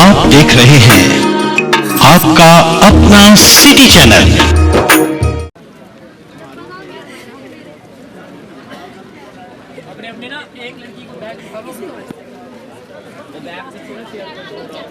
आप देख रहे हैं आपका अपना सिटी चैनल। अपने अपने ना एक लड़की को बैग दिखा दो, वो बैग से थोड़ा शेयर कर दो।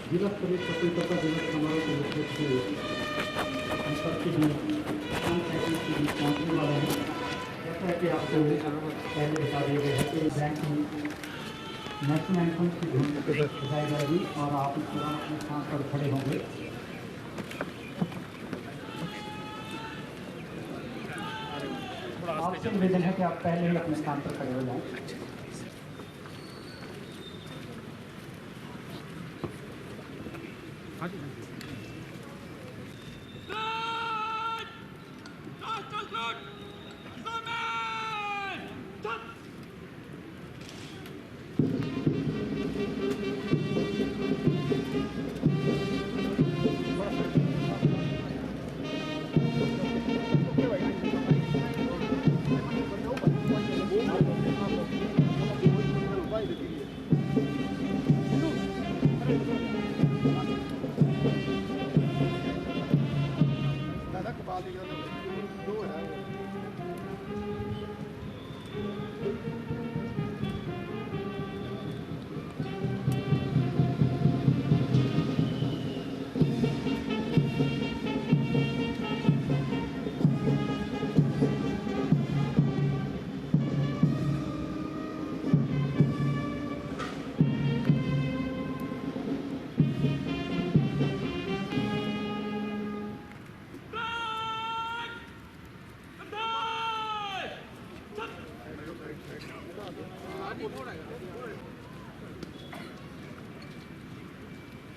जिला स्तरीय सफलता दिवस समारोह के मुख्य हुए हम सबके लिए पहुँचने वाले हैं। जैसा कि आपको पहले बता दिया गया है कि बैंक की नेशनल एंथम की धुन बजाई जाएगी और आप इस दौरान अपने स्थान पर खड़े होंगे। आपसे निवेदन है कि आप पहले ही अपने स्थान पर खड़े हो जाएं।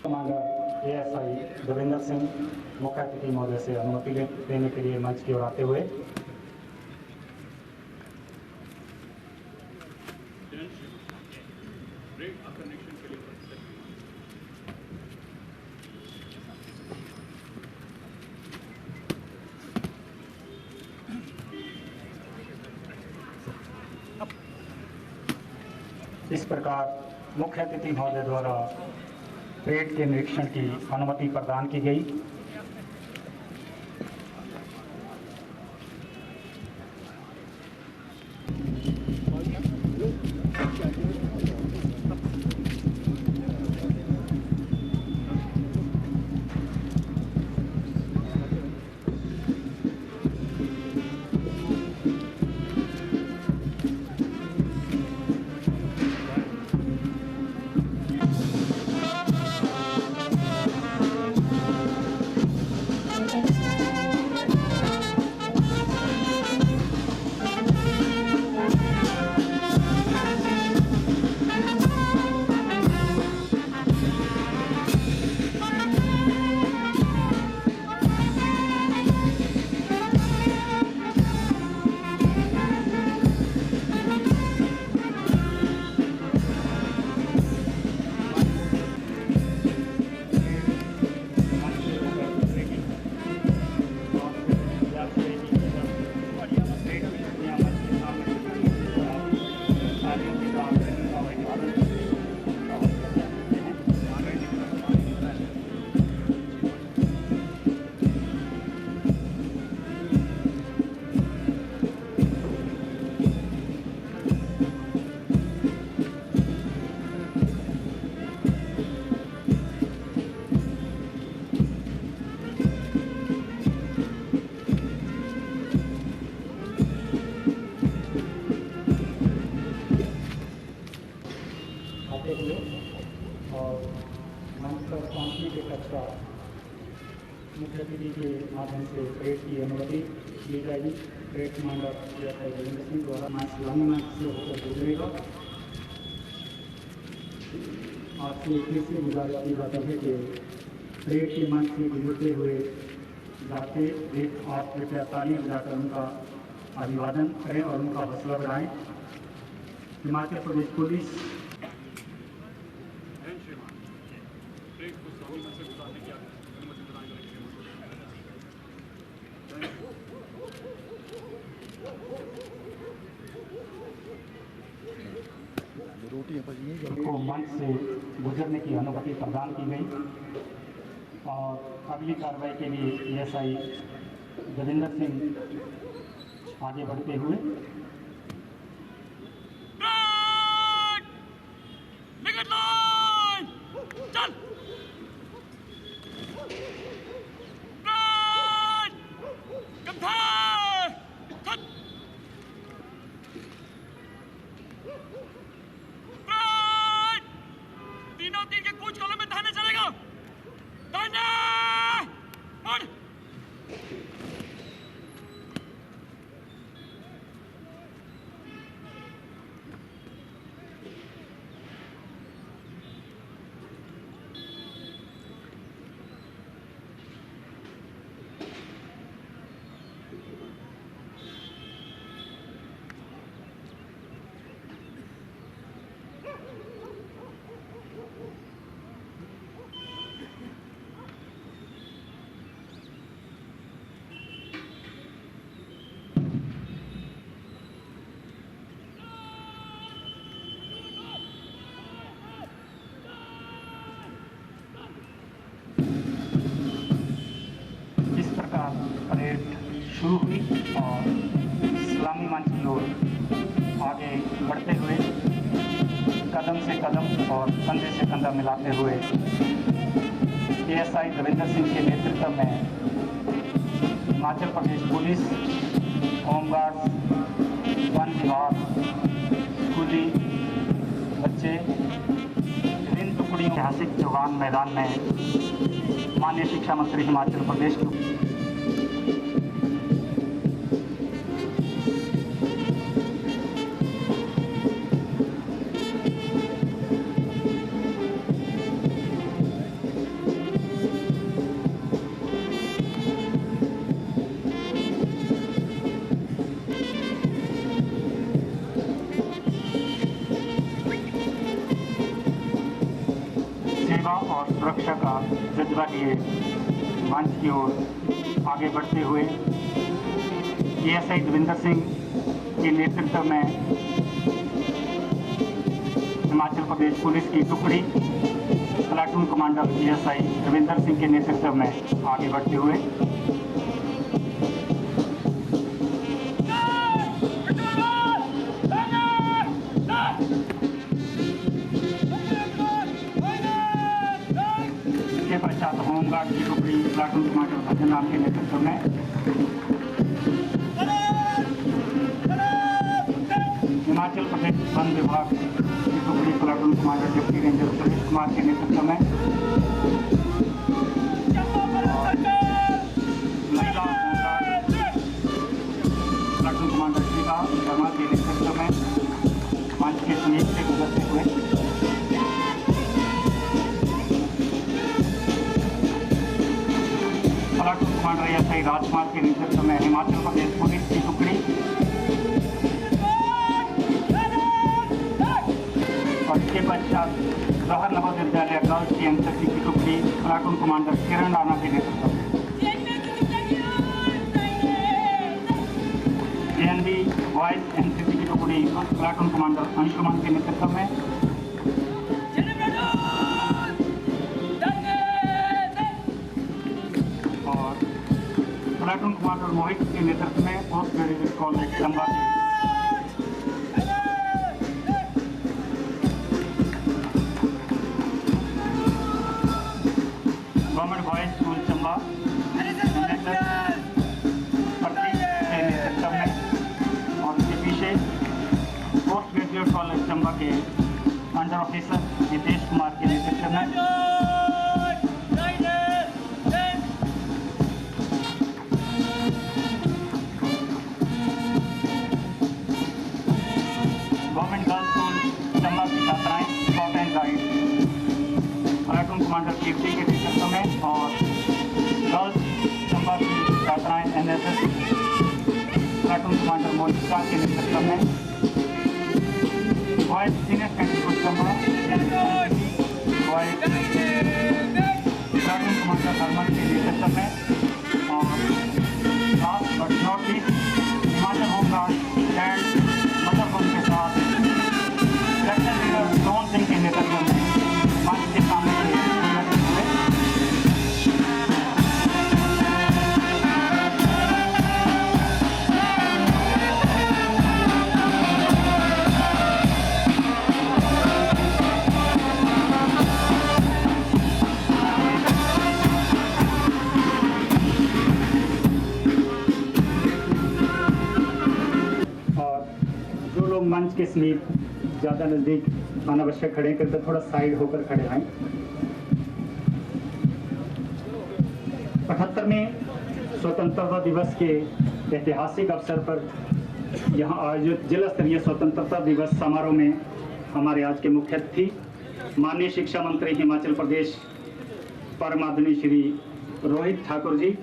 कमांडर एएसआई देवेंद्र सिंह मुख्य अतिथि महोदय से अनुमति देने के लिए मंच की ओर आते हुए इस प्रकार मुख्य अतिथि महोदय द्वारा परेड के निरीक्षण की अनुमति प्रदान की गई। और मंच पर पहुँचने के पश्चात मुख्य अतिथि के माध्यम से परेड की अनुमति दी जाएगी। Parade commander ASI Devendra Singh द्वारा मंच से होकर गुजरेगा। आपसे फिर से गुजारिश की जाती है कि परेड के मंच से गुजरते हुए जाते देख आप कृपया ताली बजाकर उनका अभिवादन करें और उनका हौसला बढ़ाएं। हिमाचल प्रदेश पुलिस को मंच से गुजरने की अनुमति प्रदान की गई और अगली कार्रवाई के लिए एएसआई देवेंद्र सिंह आगे बढ़ते हुए तीनों तीन के कूच कॉलम में दाहिने चलेगा, दाहिने मुड़। परेड शुरू हुई और इस्लामी मंच की ओर आगे बढ़ते हुए कदम से कदम और कंधे से कंधा मिलाते हुए एएसआई देवेंद्र सिंह के नेतृत्व में Himachal Pradesh police, home guards, one विभाग, स्कूली बच्चे, विभिन्न टुकड़ियों ऐतिहासिक चौगान मैदान में माननीय शिक्षा मंत्री हिमाचल प्रदेश के सेवा और सुरक्षा का जज्बा लिए मंच की ओर आगे बढ़ते हुए एएसआई देवेंद्र सिंह के नेतृत्व में हिमाचल प्रदेश पुलिस की टुकड़ी platoon commander ASI Devendra Singh के नेतृत्व में आगे बढ़ते हुए के पश्चात होमगार्ड की टुकड़ी प्लाटून कमांडर भजन नाम के नेतृत्व में हिमाचल प्रदेश वन विभाग की टुकड़ी platoon commander deputy ranger Suresh Kumar के नेतृत्व में महिला होमगार्ड प्लाटून कमांडर श्रीका शर्मा के नेतृत्व में मंच के समीप से गुजरते हुए प्लाटून कमांडर एएसआई राजकुमार के नेतृत्व में हिमाचल प्रदेश पुलिस की टुकड़ी और इसके पश्चात जवाहर नवोदय विद्यालय गर्ल्स की एनसीसी की टुकड़ी प्लाटून कमांडर किरण राणा के नेतृत्व में जेएनबी बॉयज एनसीसी की टुकड़ी प्लाटून कमांडर अंशुमान के नेतृत्व में और प्लाटून कमांडर मोहित के नेतृत्व में post graduate college Chamba government boys school Chamba Prateek के नेतृत्व में और उसके पीछे पोस्ट ग्रेजुएट कॉलेज चंबा के अंडर ऑफिसर नितेश कुमार के नेतृत्व में गवर्नमेंट गर्ल्स स्कूल चंबा की छात्राएं scout and guide platoon commander Kirti के नेतृत्व में और गर्ल्स चंबा की छात्राएं एनएसएस प्लाटून कमांडर मोनिका के नेतृत्व में vice senior candidate Chamba vice department commander Harman के नेतृत्व में और last but not least Himachal home guard and मदरबन के साथ सेक्टर लीडर सोहन सिंह के नेतृत्व में मंच के सामने से हुए। मंच के समीप ज़्यादा नज़दीक अनावश्यक खड़े करके थोड़ा साइड होकर खड़े हैं। 78वें स्वतंत्रता दिवस के ऐतिहासिक अवसर पर यहाँ आयोजित जिला स्तरीय स्वतंत्रता दिवस समारोह में हमारे आज के मुख्य अतिथि माननीय शिक्षा मंत्री हिमाचल प्रदेश परम आदरणीय श्री रोहित ठाकुर जी,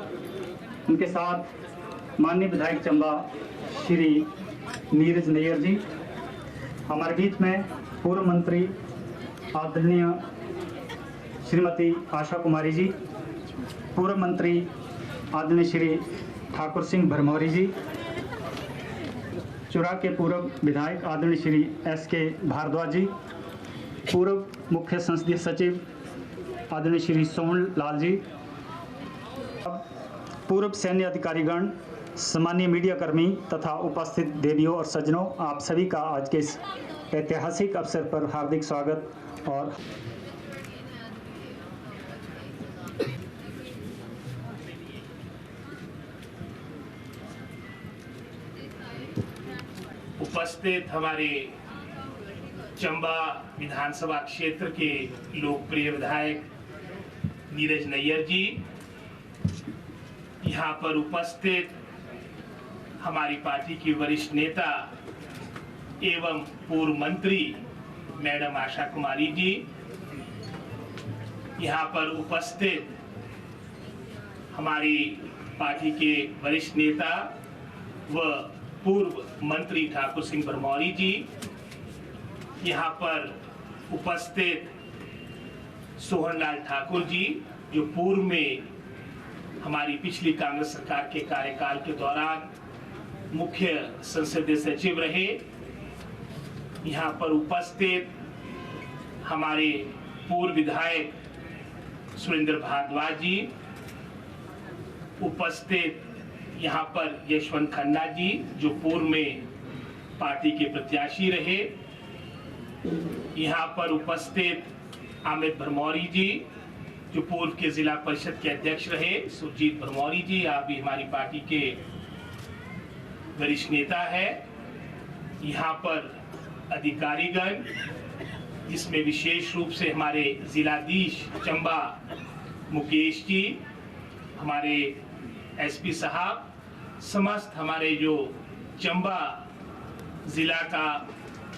उनके साथ माननीय विधायक चंबा श्री नीरज नैयर जी, हमारे बीच में पूर्व मंत्री आदरणीय श्रीमती आशा कुमारी जी, पूर्व मंत्री आदरणीय श्री ठाकुर सिंह भरमौरी जी, चुरा के पूर्व विधायक आदरणीय श्री SK भारद्वाज जी, पूर्व मुख्य संसदीय सचिव आदरणीय श्री सोहन लाल जी, पूर्व सैन्य अधिकारीगण, सम्मानीय मीडिया कर्मी तथा उपस्थित देवियों और सज्जनों, आप सभी का आज के इस ऐतिहासिक अवसर पर हार्दिक स्वागत। और उपस्थित हमारे चंबा विधानसभा क्षेत्र के लोकप्रिय विधायक नीरज नैयर जी, यहाँ पर उपस्थित हमारी पार्टी की वरिष्ठ नेता एवं पूर्व मंत्री मैडम आशा कुमारी जी, यहाँ पर उपस्थित हमारी पार्टी के वरिष्ठ नेता व पूर्व मंत्री ठाकुर सिंह भरमौरी जी, यहाँ पर उपस्थित सोहनलाल ठाकुर जी जो पूर्व में हमारी पिछली कांग्रेस सरकार के कार्यकाल के दौरान मुख्य संसदीय सचिव रहे, यहाँ पर उपस्थित हमारे पूर्व विधायक सुरेंद्र भारद्वाज जी, उपस्थित यहाँ पर यशवंत खन्ना जी जो पूर्व में पार्टी के प्रत्याशी रहे, यहाँ पर उपस्थित अमित भरमौरी जी जो पूर्व के जिला परिषद के अध्यक्ष रहे, सुरजीत भरमौरी जी आप भी हमारी पार्टी के वरिष्ठ नेता है, यहाँ पर अधिकारीगण जिसमें विशेष रूप से हमारे जिलाधीश चंबा मुकेश जी, हमारे SP साहब, समस्त हमारे जो चंबा जिला का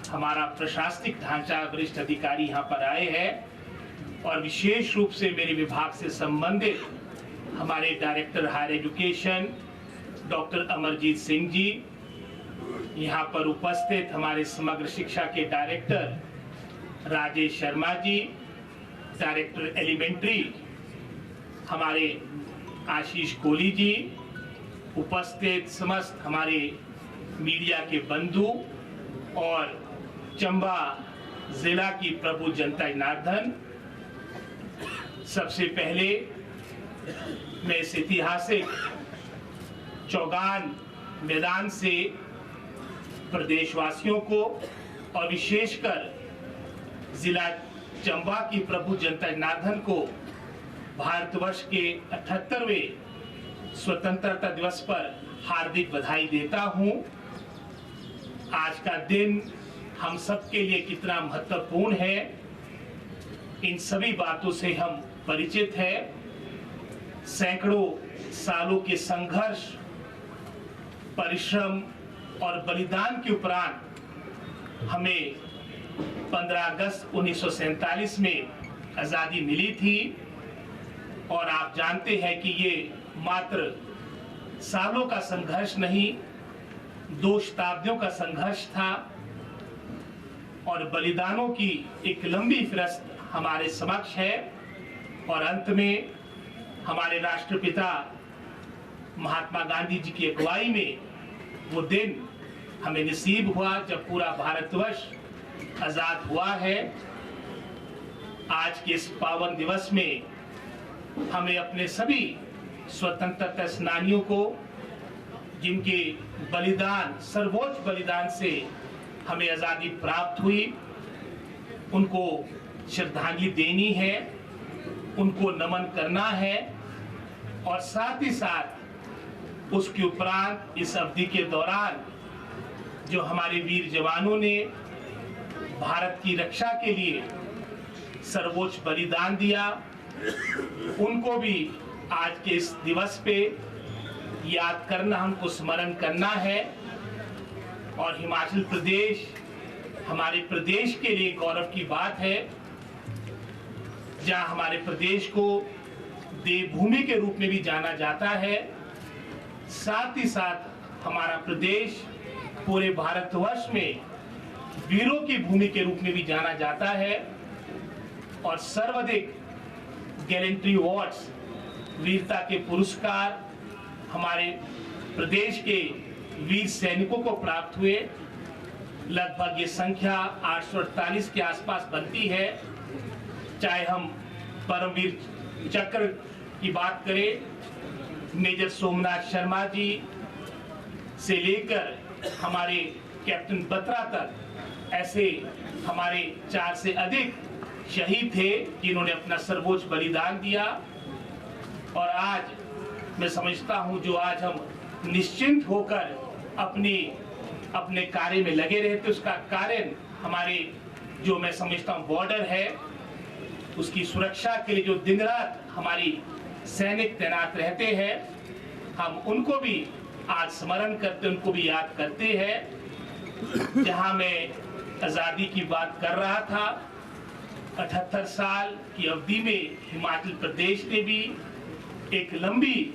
हमारा प्रशासनिक ढांचा वरिष्ठ अधिकारी यहाँ पर आए हैं और विशेष रूप से मेरे विभाग से संबंधित हमारे director higher education doctor Amarjeet Singh ji, यहाँ पर उपस्थित हमारे समग्र शिक्षा के director Rajesh Sharma ji, director elementary हमारे आशीष कोहली जी, उपस्थित समस्त हमारे मीडिया के बंधु और चंबा जिला की प्रभु जनता जनार्दन, सबसे पहले मैं इस ऐतिहासिक चौगान मैदान से प्रदेशवासियों को और विशेषकर जिला चंबा की प्रभु जनता जनार्दन को भारतवर्ष के 78वें स्वतंत्रता दिवस पर हार्दिक बधाई देता हूं। आज का दिन हम सबके लिए कितना महत्वपूर्ण है, इन सभी बातों से हम परिचित हैं। सैकड़ों सालों के संघर्ष, परिश्रम और बलिदान के उपरांत हमें 15 अगस्त 1947 में आज़ादी मिली थी और आप जानते हैं कि ये मात्र सालों का संघर्ष नहीं, 2 शताब्दियों का संघर्ष था और बलिदानों की एक लंबी फहरिस्त हमारे समक्ष है। और अंत में हमारे राष्ट्रपिता महात्मा गांधी जी की अगुवाई में वो दिन हमें नसीब हुआ जब पूरा भारतवर्ष आजाद हुआ है। आज के इस पावन दिवस में हमें अपने सभी स्वतंत्रता सेनानियों को, जिनके बलिदान, सर्वोच्च बलिदान से हमें आजादी प्राप्त हुई, उनको श्रद्धांजलि देनी है, उनको नमन करना है। और साथ ही साथ उसके उपरांत इस अवधि के दौरान जो हमारे वीर जवानों ने भारत की रक्षा के लिए सर्वोच्च बलिदान दिया, उनको भी आज के इस दिवस पे याद करना, हमको स्मरण करना है। और हिमाचल प्रदेश हमारे प्रदेश के लिए गौरव की बात है, जहां हमारे प्रदेश को देवभूमि के रूप में भी जाना जाता है। साथ ही साथ हमारा प्रदेश पूरे भारतवर्ष में वीरों की भूमि के रूप में भी जाना जाता है। और सर्वाधिक गैलेंट्री अवार्ड्स, वीरता के पुरस्कार हमारे प्रदेश के वीर सैनिकों को प्राप्त हुए। लगभग ये संख्या 848 के आसपास बनती है। चाहे हम परमवीर चक्र की बात करें, मेजर सोमनाथ शर्मा जी से लेकर हमारे कैप्टन बत्रा तक, ऐसे हमारे 4 से अधिक शहीद थे जिन्होंने अपना सर्वोच्च बलिदान दिया। और आज मैं समझता हूं, जो आज हम निश्चिंत होकर अपने कार्य में लगे रहते, उसका कारण हमारे, जो मैं समझता हूं बॉर्डर है, उसकी सुरक्षा के लिए जो दिन रात हमारी सैनिक तैनात रहते हैं, हम उनको भी आज स्मरण करते, उनको भी याद करते हैं। जहां मैं आजादी की बात कर रहा था, 78 साल की अवधि में हिमाचल प्रदेश ने भी एक लंबी,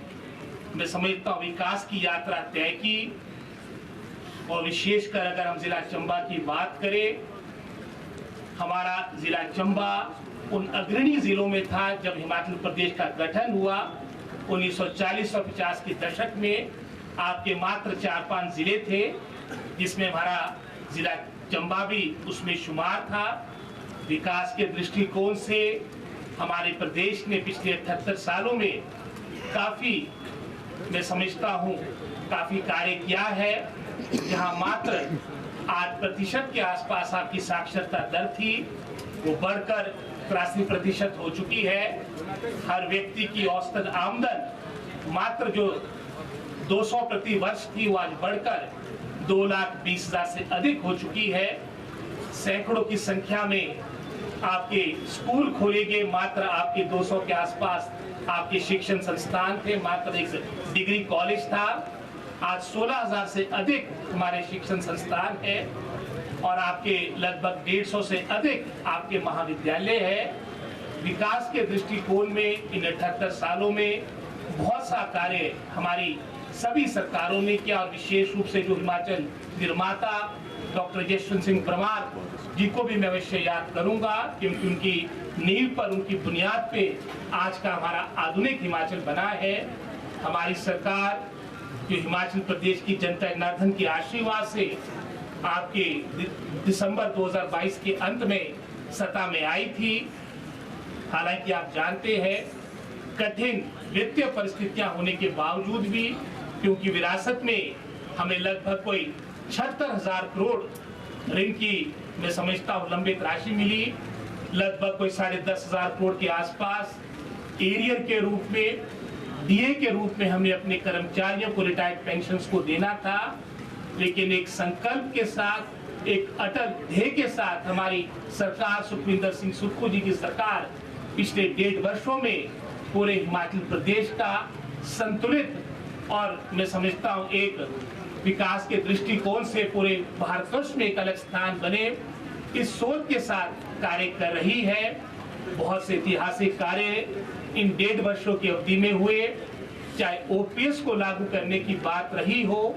मैं समझता हूं, विकास की यात्रा तय की। और विशेषकर अगर हम जिला चंबा की बात करें, हमारा जिला चंबा उन अग्रणी जिलों में था जब हिमाचल प्रदेश का गठन हुआ 1940 और 50 के दशक में। आपके मात्र 4-5 जिले थे, जिसमें हमारा जिला चंबा भी उसमें शुमार था। विकास के दृष्टिकोण से हमारे प्रदेश ने पिछले 78 सालों में काफी, मैं समझता हूँ, काफी कार्य किया है। जहां मात्र 8% के आसपास आपकी साक्षरता दर थी, वो बढ़कर 83% हो चुकी है। हर व्यक्ति की औसतन आमदन मात्र जो 200 प्रति वर्ष थी, वो आज बढ़कर 2,20,000 से अधिक हो चुकी है। सैकड़ों की संख्या में आपके स्कूल खोले गए, मात्र आपके 200 के आसपास आपके शिक्षण संस्थान थे, मात्र एक डिग्री कॉलेज था। आज 16,000 से अधिक हमारे शिक्षण संस्थान है और आपके लगभग 150 से अधिक आपके महाविद्यालय है। विकास के दृष्टिकोण में इन 78 सालों में बहुत सा कार्य हमारी सभी सरकारों ने किया। और विशेष रूप से जो हिमाचल निर्माता डॉक्टर जसवंत सिंह परमार जी को भी मैं अवश्य याद करूंगा, क्योंकि उनकी नींव पर, उनकी बुनियाद पे आज का हमारा आधुनिक हिमाचल बना है। हमारी सरकार जो हिमाचल प्रदेश की जनता जनार्दन के आशीर्वाद से आपके दिसंबर 2022 के अंत में सत्ता में आई थी। हालांकि आप जानते हैं, कठिन वित्तीय परिस्थितियां होने के बावजूद भी, क्योंकि विरासत में हमें लगभग कोई 76,000 करोड़ ऋण की, मैं समझता हूँ, लंबित राशि मिली। लगभग कोई 10,500 करोड़ के आसपास एरियर के रूप में, डीए के रूप में हमें अपने कर्मचारियों को रिटायर्ड पेंशन्स को देना था। लेकिन एक संकल्प के साथ, एक अटल ध्येय के साथ हमारी सरकार, सुखविंदर सिंह सुक्खू जी की सरकार, पिछले 1.5 वर्षों में पूरे हिमाचल प्रदेश का संतुलित और मैं समझता हूँ एक विकास के दृष्टिकोण से पूरे भारतवर्ष में एक अलग स्थान बने, इस सोच के साथ कार्य कर रही है। बहुत से ऐतिहासिक कार्य इन 1.5 वर्षों की अवधि में हुए। चाहे ओपीएस को लागू करने की बात रही हो,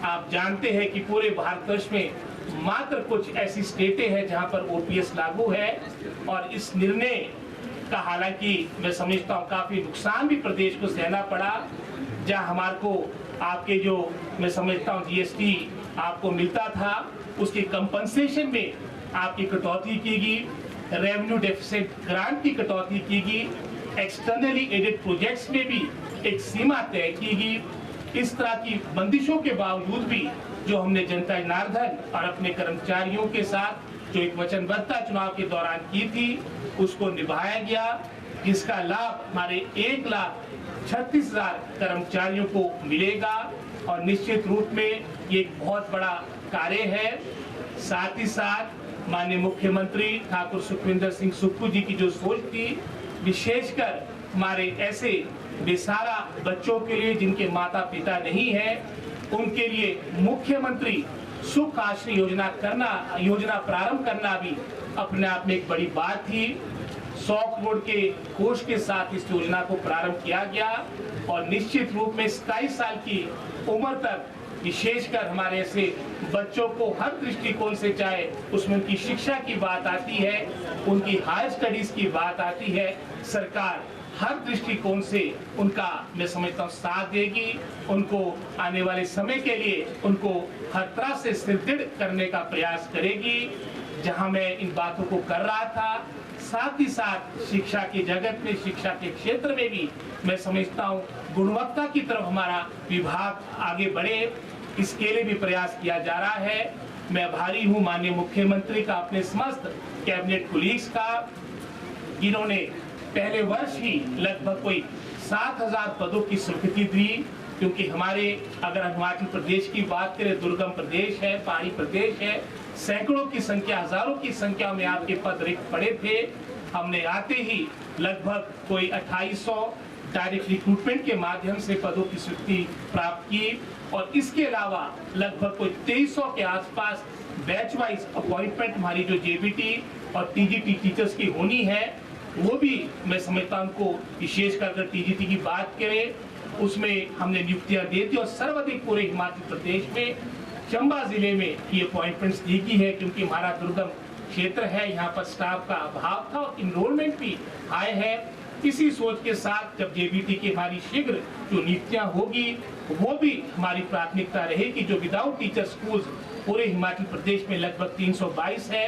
आप जानते हैं कि पूरे भारतवर्ष में मात्र कुछ ऐसी स्टेटें हैं जहां पर ओपीएस लागू है, और इस निर्णय का हालांकि मैं समझता हूं काफी नुकसान भी प्रदेश को सहना पड़ा, जहां हमारे को आपके जो मैं समझता हूं जीएसटी आपको मिलता था उसकी कंपनसेशन में आपकी कटौती की गई, रेवेन्यू डेफिसिट ग्रांट की कटौती की गई, एक्सटर्नली एडेड प्रोजेक्ट्स में भी एक सीमा तय की गई। इस तरह की बंदिशों के बावजूद भी जो हमने जनता जनार्दन और अपने कर्मचारियों के साथ जो एक वचनबद्धता चुनाव के दौरान की थी उसको निभाया गया, जिसका लाभ हमारे 1,36,000 कर्मचारियों को मिलेगा, और निश्चित रूप में ये एक बहुत बड़ा कार्य है। साथ ही साथ माननीय मुख्यमंत्री ठाकुर सुखविंदर सिंह सुक्खू जी की जो सोच थी, विशेषकर हमारे ऐसे बेसहारा बच्चों के लिए जिनके माता पिता नहीं है, उनके लिए मुख्यमंत्री सुख आश्रय योजना प्रारंभ करना भी अपने आप में एक बड़ी बात थी। 100 करोड़ के कोष के साथ इस योजना को प्रारंभ किया गया, और निश्चित रूप में 27 साल की उम्र तक विशेषकर हमारे ऐसे बच्चों को हर दृष्टिकोण से, चाहे उसमें उनकी शिक्षा की बात आती है, उनकी हायर स्टडीज की बात आती है, सरकार हर दृष्टिकोण से उनका मैं समझता हूँ साथ देगी, उनको आने वाले समय के लिए उनको हर तरह से सुदृढ़ करने का प्रयास करेगी। जहां मैं इन बातों को कर रहा था, साथ ही साथ शिक्षा के जगत में, शिक्षा के क्षेत्र में भी मैं समझता हूँ गुणवत्ता की तरफ हमारा विभाग आगे बढ़े, इसके लिए भी प्रयास किया जा रहा है। मैं आभारी हूँ माननीय मुख्यमंत्री का, अपने समस्त कैबिनेट कुलीग्स का, जिन्होंने पहले वर्ष ही लगभग कोई 7,000 पदों की स्वीकृति दी, क्योंकि हमारे अगर हिमाचल प्रदेश की बात करें, दुर्गम प्रदेश है, पहाड़ी प्रदेश है, सैकड़ों की संख्या, हजारों की संख्या में आपके पद रिक्त पड़े थे। हमने आते ही लगभग कोई 2800 डायरेक्ट रिक्रूटमेंट के माध्यम से पदों की स्वीकृति प्राप्त की, और इसके अलावा लगभग कोई 2300 के आसपास बैच वाइज अपॉइंटमेंट हमारी जो जेबीटी और टीजीटी टीचर्स की होनी है, वो भी मैं समझता हूं उनको, विशेषकर अगर टीजीटी की बात करें उसमें हमने नियुक्तियां दे दी, और सर्वाधिक पूरे हिमाचल प्रदेश में चंबा जिले में ये अपॉइंटमेंट्स दी गई है, क्योंकि हमारा दुर्गम क्षेत्र है, यहाँ पर स्टाफ का अभाव था और इनरोलमेंट भी हाई है। इसी सोच के साथ जब जेबीटी की हमारी शीघ्र जो नियुक्तियां होगी, वो भी हमारी प्राथमिकता रहेगी। जो विदाउट टीचर स्कूल्स पूरे हिमाचल प्रदेश में लगभग 322 है,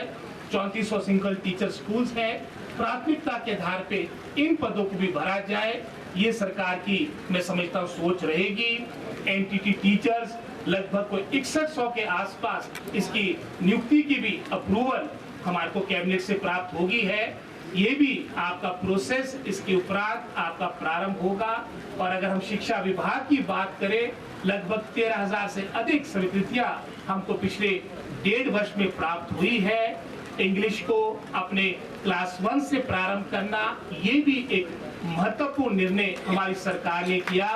3400 सिंगल टीचर स्कूल्स है, प्राथमिकता के आधार पे इन पदों को भी भरा जाए, ये सरकार की मैं समझता हूँ सोच रहेगी। एनटीटी टीचर्स लगभग कोई 6100 के आसपास इसकी नियुक्ति की भी अप्रूवल हमारे को कैबिनेट से प्राप्त होगी है। ये भी आपका प्रोसेस इसके उपरांत आपका प्रारंभ होगा। और अगर हम शिक्षा विभाग की बात करें, लगभग 13,000 से अधिक स्वीकृतियां हमको पिछले 1.5 वर्ष में प्राप्त हुई है। इंग्लिश को अपने क्लास 1 से प्रारंभ करना, ये भी एक महत्वपूर्ण निर्णय हमारी सरकार ने किया।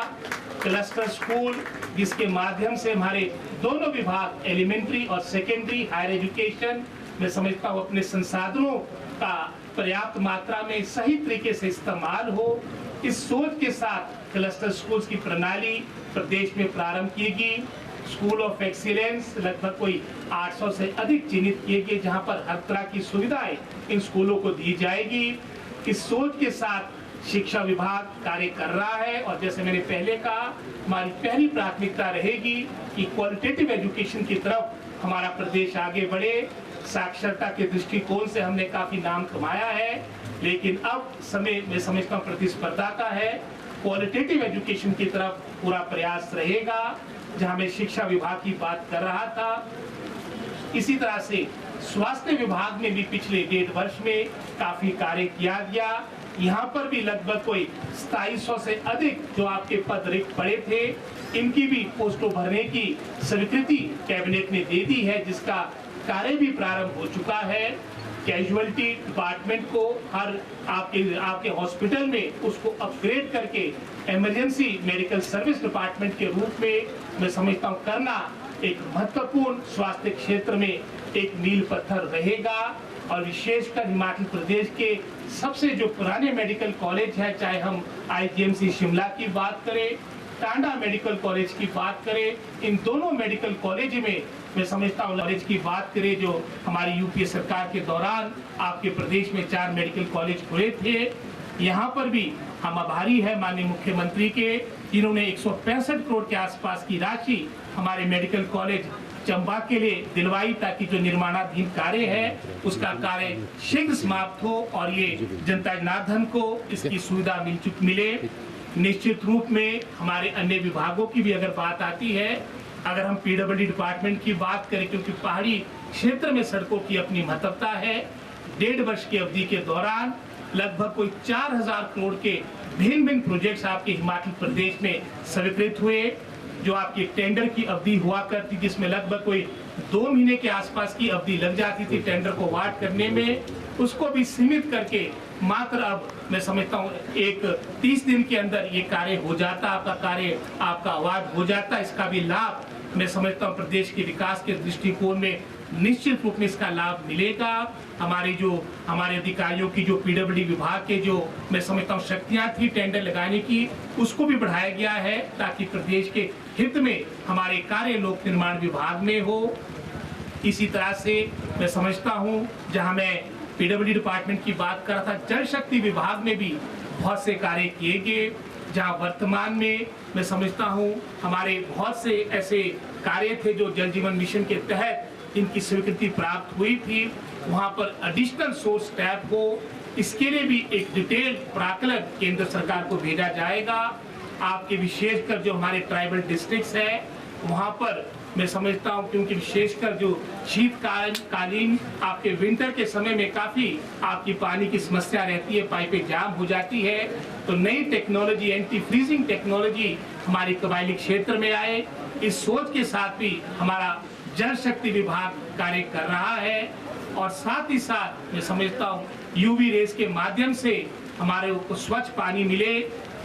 क्लस्टर स्कूल, जिसके माध्यम से हमारे दोनों विभाग, एलिमेंट्री और सेकेंडरी हायर एजुकेशन, मैं समझता हूँ अपने संसाधनों का पर्याप्त मात्रा में सही तरीके से इस्तेमाल हो, इस सोच के साथ क्लस्टर स्कूल्स की प्रणाली प्रदेश में प्रारंभ की गई। स्कूल ऑफ एक्सीलेंस लगभग कोई 800 से अधिक चिन्हित किए गए, जहां पर हर तरह की सुविधाएं इन स्कूलों को दी जाएगी। इस सोच के साथ शिक्षा विभाग कार्य कर रहा है, और जैसे मैंने पहले कहा, हमारी पहली प्राथमिकता रहेगी कि क्वालिटेटिव एजुकेशन की तरफ हमारा प्रदेश आगे बढ़े। साक्षरता के दृष्टिकोण से हमने काफी नाम कमाया है, लेकिन अब समय मैं समझता हूँ प्रतिस्पर्धा का है। क्वालिटेटिव एजुकेशन की तरफ पूरा प्रयास रहेगा। जहां मैं शिक्षा विभाग की बात कर रहा था, इसी तरह से स्वास्थ्य विभाग में भी पिछले 1.5 वर्ष में काफी कार्य किया गया। यहाँ पर भी लगभग कोई 2700 से अधिक जो आपके पद रिक्त पड़े थे, इनकी भी पोस्टों भरने की स्वीकृति कैबिनेट ने दे दी है, जिसका कार्य भी प्रारंभ हो चुका है। कैजुअलिटी डिपार्टमेंट को हर आपके हॉस्पिटल में उसको अपग्रेड करके इमरजेंसी मेडिकल सर्विस डिपार्टमेंट के रूप में मैं समझता हूँ करना एक महत्वपूर्ण स्वास्थ्य क्षेत्र में एक मील पत्थर रहेगा। और विशेषकर हिमाचल प्रदेश के सबसे जो पुराने मेडिकल कॉलेज है, चाहे हम आईजीएमसी शिमला की बात करें, टांडा मेडिकल कॉलेज की बात करें, इन दोनों मेडिकल कॉलेज में मैं समझता हूँ कॉलेज की बात करें जो हमारी यूपीए सरकार के दौरान आपके प्रदेश में 4 मेडिकल कॉलेज खुले थे। यहाँ पर भी हम आभारी है माननीय मुख्यमंत्री के, जिन्होंने 165 करोड़ के आसपास की राशि हमारे मेडिकल कॉलेज चंबा के लिए दिलवाई, ताकि जो निर्माणाधीन कार्य है उसका कार्य शीघ्र समाप्त हो और ये जनता जनार्दन को इसकी सुविधा मिले। निश्चित रूप में हमारे अन्य विभागों की भी अगर बात आती है, अगर हम पीडब्ल्यूडी डिपार्टमेंट की बात करें, क्योंकि पहाड़ी क्षेत्र में सड़कों की अपनी महत्वता है, 1.5 वर्ष की अवधि के दौरान लगभग कोई 4000 करोड़ के भिन्न भिन्न प्रोजेक्ट्स आपके हिमाचल प्रदेश में स्वीकृत हुए। जो आपकी टेंडर की अवधि हुआ करती, जिसमें लगभग कोई 2 महीने के आसपास की अवधि लग जाती थी टेंडर को अवार्ड करने में, उसको भी सीमित करके मात्र अब मैं समझता हूँ 30 दिन के अंदर ये कार्य हो जाता, आपका अवार्ड हो जाता। इसका भी लाभ मैं समझता हूँ प्रदेश के विकास के दृष्टिकोण में निश्चित रूप में इसका लाभ मिलेगा। हमारे अधिकारियों की जो पीडब्ल्यूडी विभाग के जो मैं समझता हूँ शक्तियां थी टेंडर लगाने की, उसको भी बढ़ाया गया है, ताकि प्रदेश के हित में हमारे कार्य लोक निर्माण विभाग में हो। इसी तरह से मैं समझता हूँ, जहाँ मैं पीडब्ल्यूडी डिपार्टमेंट की बात कर रहा था, जल शक्ति विभाग में भी बहुत से कार्य किए गए, जहाँ वर्तमान में मैं समझता हूँ हमारे बहुत से ऐसे कार्य थे जो जल जीवन मिशन के तहत इनकी स्वीकृति प्राप्त हुई थी। वहाँ पर एडिशनल सोर्स टैप हो, इसके लिए भी एक डिटेल प्राकलन केंद्र सरकार को भेजा जाएगा। आपके विशेषकर जो हमारे ट्राइबल डिस्ट्रिक्ट्स है, वहाँ पर मैं समझता हूँ, क्योंकि विशेषकर जो शीतकालीन आपके विंटर के समय में काफी आपकी पानी की समस्या रहती है, पाइपें जाम हो जाती है, तो नई टेक्नोलॉजी, एंटी फ्रीजिंग टेक्नोलॉजी हमारी कबायली क्षेत्र में आए, इस सोच के साथ भी हमारा जल शक्ति विभाग कार्य कर रहा है। और साथ ही साथ मैं समझता हूँ यूवी रेस के माध्यम से हमारे को स्वच्छ पानी मिले।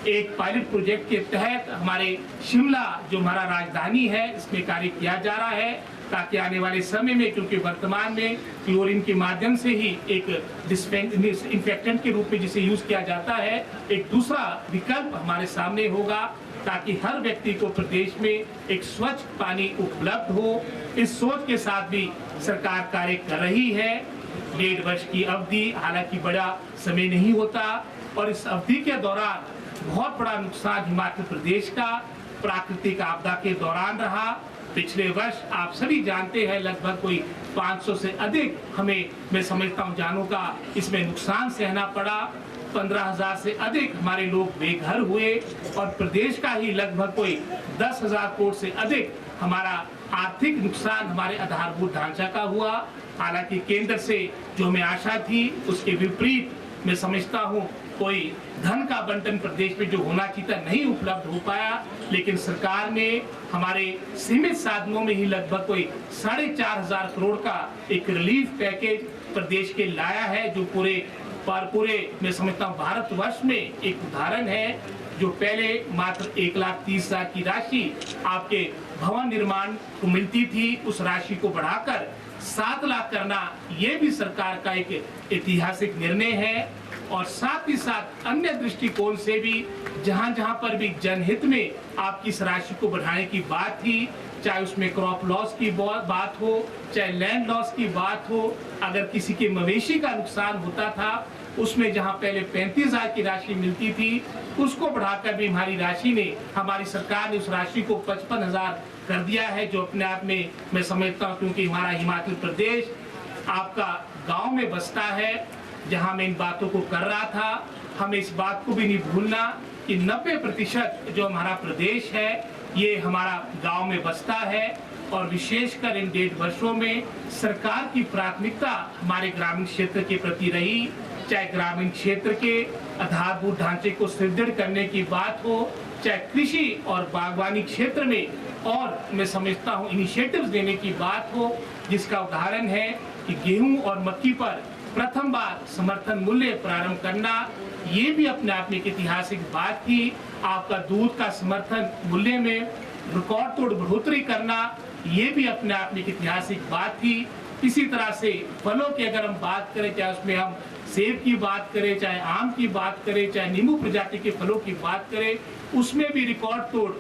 एक पायलट प्रोजेक्ट के तहत हमारे शिमला जो हमारा राजधानी है, इसमें कार्य किया जा रहा है, ताकि आने वाले समय में, क्योंकि वर्तमान में क्लोरीन के माध्यम से ही एक डिसइंफेक्टेंट के रूप में जिसे यूज किया जाता है, एक दूसरा विकल्प हमारे सामने होगा, ताकि हर व्यक्ति को प्रदेश में एक स्वच्छ पानी उपलब्ध हो। इस सोच के साथ भी सरकार कार्य कर रही है। 1.5 वर्ष की अवधि हालांकि बड़ा समय नहीं होता, और इस अवधि के दौरान बहुत बड़ा नुकसान हिमाचल प्रदेश का प्राकृतिक आपदा के दौरान रहा। पिछले वर्ष आप सभी जानते हैं लगभग कोई 500 से अधिक हमें मैं समझता हूँ जानों का इसमें नुकसान सहना पड़ा। 15,000 से अधिक हमारे लोग बेघर हुए, और प्रदेश का ही लगभग कोई 10,000 करोड़ से अधिक हमारा आर्थिक नुकसान हमारे आधारभूत ढांचा का हुआ। हालांकि केंद्र से जो हमें आशा थी उसके विपरीत मैं समझता हूँ कोई धन का बंटन प्रदेश में जो होना चाहिए नहीं उपलब्ध हो पाया, लेकिन सरकार ने हमारे सीमित साधनों में ही लगभग कोई 4,500 करोड़ का एक रिलीफ पैकेज प्रदेश के लाया है, जो पूरे मैं समझता हूँ भारतवर्ष में एक उदाहरण है। जो पहले मात्र 1,30,000 की राशि आपके भवन निर्माण को मिलती थी, उस राशि को बढ़ाकर 7 लाख करना, ये भी सरकार का एक ऐतिहासिक निर्णय है। और साथ ही साथ अन्य दृष्टिकोण से भी जहां पर भी जनहित में आपकी इस राशि को बढ़ाने की बात थी, चाहे उसमें क्रॉप लॉस की बात हो, चाहे लैंड लॉस की बात हो, अगर किसी के मवेशी का नुकसान होता था, उसमें जहां पहले 35,000 की राशि मिलती थी, उसको बढ़ाकर भी हमारी सरकार ने उस राशि को 55,000 कर दिया है, जो अपने आप में मैं समझता हूँ, क्योंकि हमारा हिमाचल प्रदेश आपका गांव में बसता है। जहां मैं इन बातों को कर रहा था, हमें इस बात को भी नहीं भूलना कि 90% जो हमारा प्रदेश है ये हमारा गांव में बसता है, और विशेषकर इन 1.5 वर्षों में सरकार की प्राथमिकता हमारे ग्रामीण क्षेत्र के प्रति रही। चाहे ग्रामीण क्षेत्र के आधारभूत ढांचे को सुदृढ़ करने की बात हो, चाहे कृषि और बागवानी क्षेत्र में और मैं समझता हूँ इनिशिएटिव्स देने की बात हो, जिसका उदाहरण है कि गेहूं और मक्की पर प्रथम बार समर्थन मूल्य प्रारंभ करना, ये भी अपने आप में एक ऐतिहासिक बात थी। आपका दूध का समर्थन मूल्य में रिकॉर्ड तोड़ बढ़ोतरी करना, ये भी अपने आप में एक ऐतिहासिक बात थी। इसी तरह से फलों की अगर हम बात करें, चाहे उसमें हम सेब की बात करें, चाहे आम की बात करें, चाहे नींबू प्रजाति के फलों की बात करें, उसमें भी रिकॉर्ड तोड़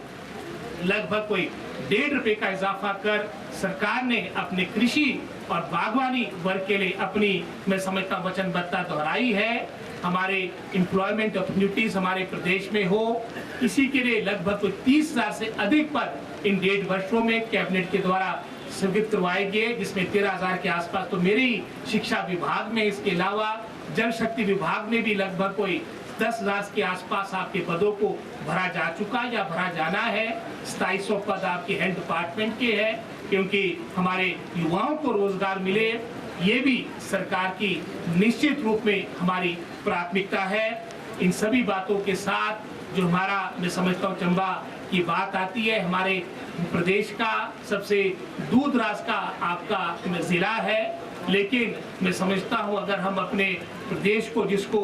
लगभग कोई 1.5 रुपए का इजाफा कर सरकार ने अपने कृषि और बागवानी वर्ग के लिए अपनी, मैं समझता हूँ, वचनबद्धता दोहराई है। हमारे एम्प्लॉयमेंट अपॉर्चुनिटीज हमारे प्रदेश में हो, इसी के लिए लगभग कोई 30,000 से अधिक पद इन 1.5 वर्षों में कैबिनेट के द्वारा स्वीकृत करवाए गए, जिसमें 13,000 के आसपास तो मेरे ही शिक्षा विभाग में। इसके अलावा जल शक्ति विभाग में भी लगभग कोई 10,000 के आसपास आपके पदों को भरा जा चुका या भरा जाना है। 2700 पद आपके हेल्थ डिपार्टमेंट के हैं, क्योंकि हमारे युवाओं को रोजगार मिले, ये भी सरकार की निश्चित रूप में हमारी प्राथमिकता है। इन सभी बातों के साथ जो हमारा, मैं समझता हूँ, चंबा की बात आती है, हमारे प्रदेश का सबसे दूर दराज का आपका जिला है, लेकिन मैं समझता हूँ अगर हम अपने प्रदेश को, जिसको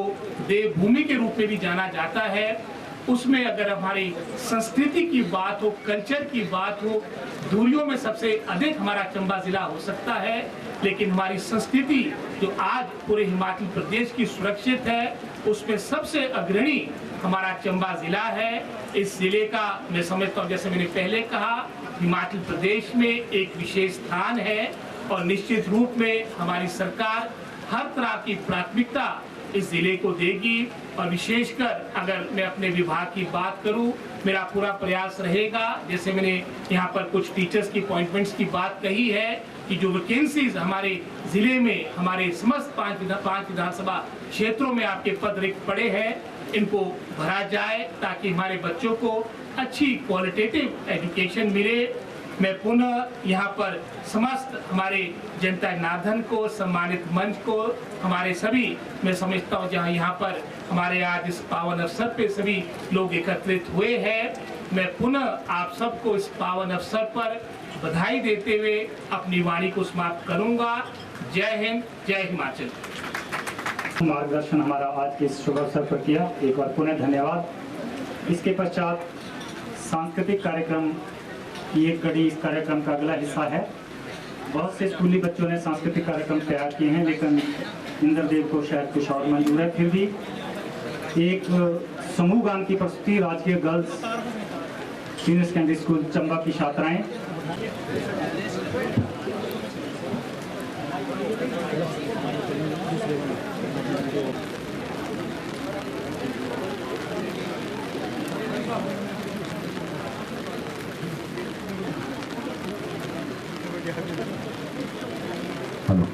देवभूमि के रूप में भी जाना जाता है, उसमें अगर हमारी संस्कृति की बात हो, कल्चर की बात हो, दूरियों में सबसे अधिक हमारा चंबा जिला हो सकता है। लेकिन हमारी संस्कृति जो आज पूरे हिमाचल प्रदेश की सुरक्षित है, उसमें सबसे अग्रणी हमारा चंबा जिला है। इस जिले का मैं समझता हूँ, जैसे मैंने पहले कहा, हिमाचल प्रदेश में एक विशेष स्थान है और निश्चित रूप में हमारी सरकार हर तरह की प्राथमिकता इस जिले को देगी। और विशेषकर अगर मैं अपने विभाग की बात करूं, मेरा पूरा प्रयास रहेगा, जैसे मैंने यहाँ पर कुछ टीचर्स की अपॉइंटमेंट्स की बात कही है, कि जो वैकेंसीज हमारे जिले में, हमारे समस्त 5 विधानसभा क्षेत्रों में आपके पद रिक्त पड़े हैं, इनको भरा जाए ताकि हमारे बच्चों को अच्छी क्वालिटेटिव एजुकेशन मिले। मैं पुनः यहाँ पर समस्त हमारे जनता जनार्दन को, सम्मानित मंच को, हमारे सभी, मैं समझता हूँ जहाँ यहाँ पर हमारे आज इस पावन अवसर पे सभी लोग एकत्रित हुए हैं, मैं पुनः आप सबको इस पावन अवसर पर बधाई देते हुए अपनी वाणी को समाप्त करूंगा। जय हिंद, जय हिमाचल। मार्गदर्शन हमारा आज के इस शुभ अवसर पर किया, एक बार पुनः धन्यवाद। इसके पश्चात सांस्कृतिक कार्यक्रम की एक कड़ी इस कार्यक्रम का अगला हिस्सा है। बहुत से स्कूली बच्चों ने सांस्कृतिक कार्यक्रम तैयार किए हैं, लेकिन इंद्रदेव को शायद कुछ और मंजूर है। फिर भी एक समूह गान की प्रस्तुति राजकीय girls senior secondary school Chamba की छात्राएं। हेलो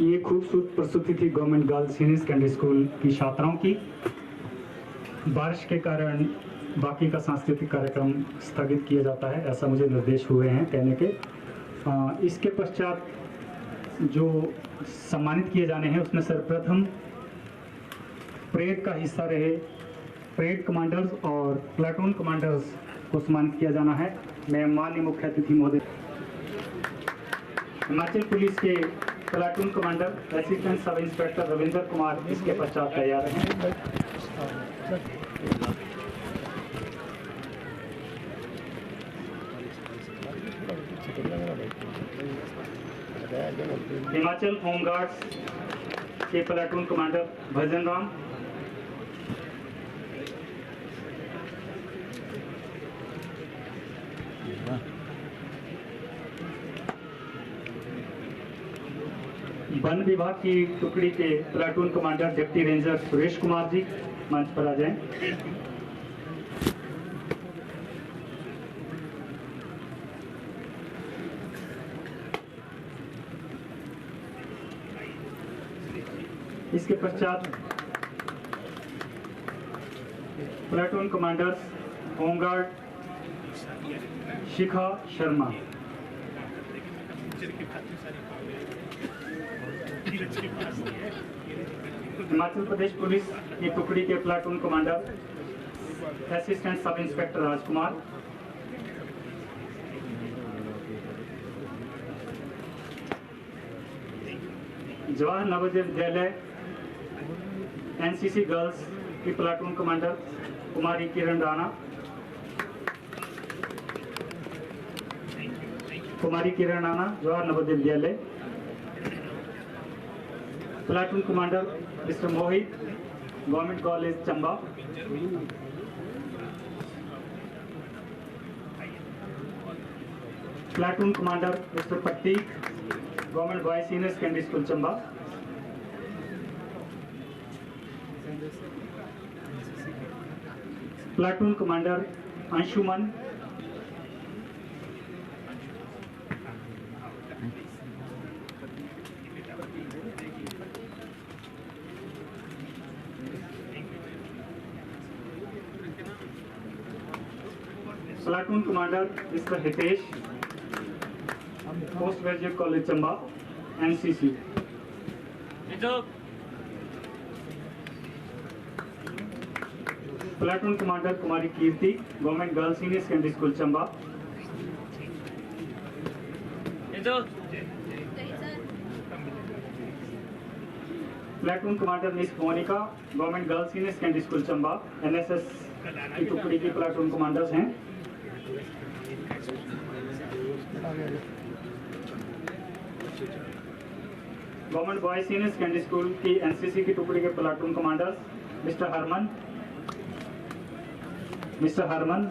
ये खूबसूरत प्रस्तुति थी government girls senior secondary school की छात्राओं की। बारिश के कारण बाकी का सांस्कृतिक कार्यक्रम स्थगित किया जाता है, ऐसा मुझे निर्देश हुए हैं कहने के। इसके पश्चात जो सम्मानित किए जाने हैं उसमें सर्वप्रथम परेड का हिस्सा रहे परेड कमांडर्स और प्लाटून कमांडर्स को सम्मानित किया जाना है। मैं माननीय मुख्य अतिथि महोदय हिमाचल पुलिस के platoon commander assistant sub inspector Ravindra Kumar इसके पश्चात तैयार हैं। हिमाचल होमगार्ड्स के प्लाटून कमांडर भजन राम, वन विभाग की टुकड़ी के platoon commander deputy ranger Suresh Kumar ji मंच पर आ जाएं। इसके पश्चात platoon commanders home guard Shikha Sharma, Himachal Pradesh police की टुकड़ी के platoon commander assistant sub inspector Rajkumar, Jawahar Navodaya Vidyalaya NCC girls की प्लाटून कमांडर कुमारी किरण Rana, Jawahar Navodaya Vidyalaya. Platoon commander mister Mohit, government college Chamba. Platoon commander mister Prateek, government boys senior secondary school Chamba. Platoon commander Anshuman, platoon commander mister Hitesh, post graduate college Chamba NCC. Platoon commander Kumari Kirti, government girls senior secondary school Chamba. Platoon commander miss Monika, government girls senior secondary school Chamba, NSS की टुकड़ी की platoon commanders हैं। Government boys senior secondary school की NCC की टुकड़ी के platoon commanders mister Harman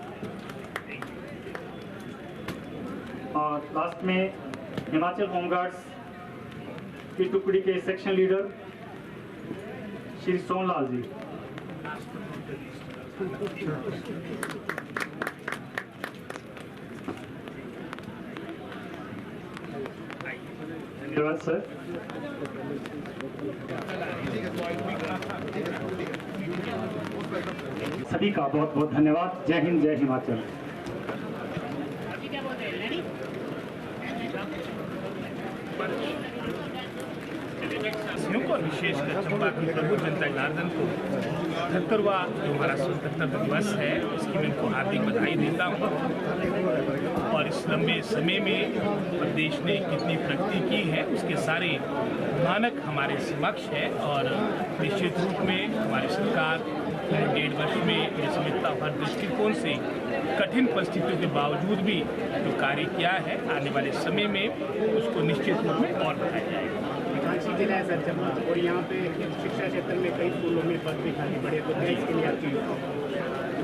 और last में हिमाचल होमगार्ड्स की टुकड़ी के सेक्शन लीडर श्री सोनलाल जी। धन्यवाद सर। सभी का बहुत बहुत धन्यवाद। जय हिंद, जय हिमाचल। और विशेषकर चंबा की प्रभु जनता जनार्दन को 78वां जो हमारा स्वतंत्रता दिवस है उसकी मैं इनको हार्दिक बधाई देता हूँ। और इस लंबे समय में प्रदेश ने कितनी प्रगति की है उसके सारे मानक हमारे समक्ष है। और निश्चित रूप में हमारी सरकार 1.5 वर्ष में मैं समझता हूँ हर दृष्टिकोण से कठिन परिस्थितियों के बावजूद भी जो कार्य किया है आने वाले समय में उसको निश्चित रूप में और बढ़ाया जाएगा। जिला है सर चंबा और यहाँ पे शिक्षा क्षेत्र में कई स्कूलों में पद भी खाली पड़े तो क्या इसके लिए आपकी?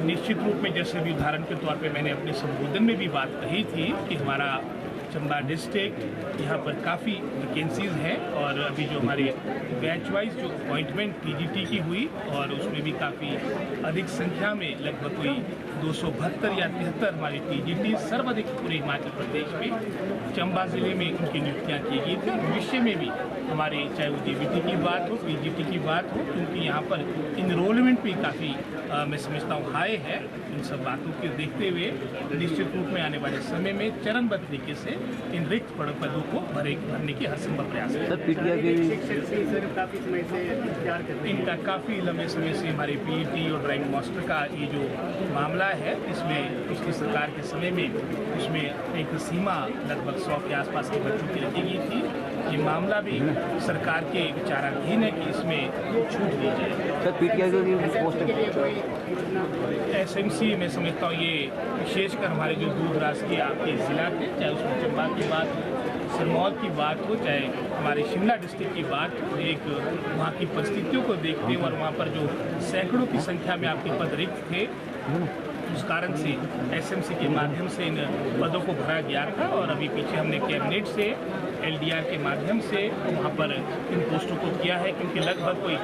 निश्चित रूप में जैसे भी उदाहरण के तौर पे मैंने अपने संबोधन में भी बात कही थी कि हमारा चंबा डिस्ट्रिक्ट यहाँ पर काफ़ी वैकेंसीज हैं और अभी जो हमारे बैच वाइज जो अपॉइंटमेंट टीजीटी की हुई और उसमें भी काफ़ी अधिक संख्या में लगभग कोई 272 या 73 हमारी टीजीटी सर्वाधिक पूरे हिमाचल प्रदेश में चंबा ज़िले में उनकी नियुक्तियाँ की गई थी। भविष्य में भी हमारे चाहे वो जीबीटी की बात हो पीजीटी की बात हो क्योंकि यहाँ पर इनरोलमेंट भी काफ़ी मैं समझता हूँ हाई है। इन सब बातों को देखते हुए निश्चित रूप में आने वाले समय में चरणबद्ध तरीके से इन रिक्त पदों को भरने की हर संभव प्रयास है। काफ़ी समय से इंतजार कर रहे हैं। इनका काफ़ी लंबे समय से हमारे पीईटी और ड्राइंग मास्टर का ये जो मामला है इसमें पिछली सरकार के समय में उसमें एक सीमा लगभग 100 के आसपास के बच्चों की रखी गई थी। ये मामला भी सरकार के विचाराधीन है कि इसमें छूट दी जाए। एसएमसी में समझता हूँ ये विशेषकर हमारे जो दूर दराज के आपके ज़िला थे चाहे उसमें चंबा की बात हो सिरमौर की बात हो चाहे हमारे शिमला डिस्ट्रिक्ट की बात हो एक वहाँ की परिस्थितियों को देखते हैं और वहाँ पर जो सैकड़ों की संख्या में आपके पद रिक्त थे उस कारण से एसएमसी के माध्यम से इन पदों को भरा गया था। और अभी पीछे हमने कैबिनेट से एलडीआर के माध्यम से वहाँ पर इन पोस्टों को किया है क्योंकि लगभग कोई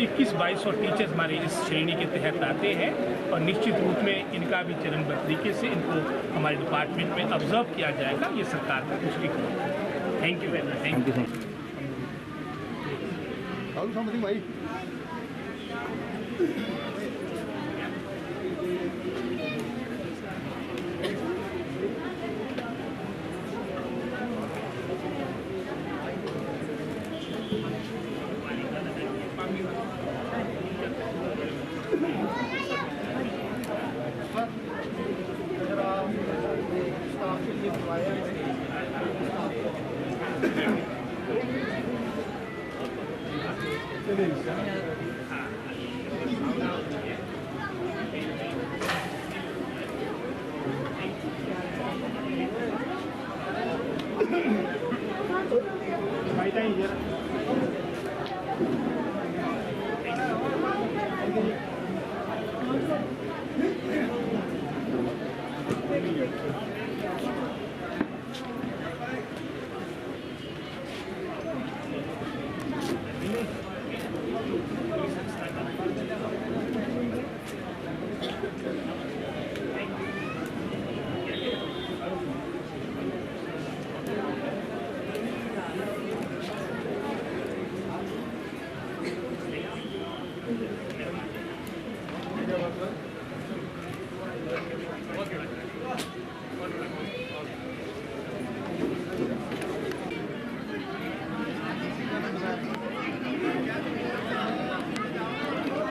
21-2200 टीचर्स हमारे इस श्रेणी के तहत आते हैं और निश्चित रूप में इनका भी चरणबद्ध तरीके से इनको हमारे डिपार्टमेंट में ऑब्जर्व किया जाएगा। ये सरकार का दृष्टिकोण है। Thank you very much. Thank you. Thank you.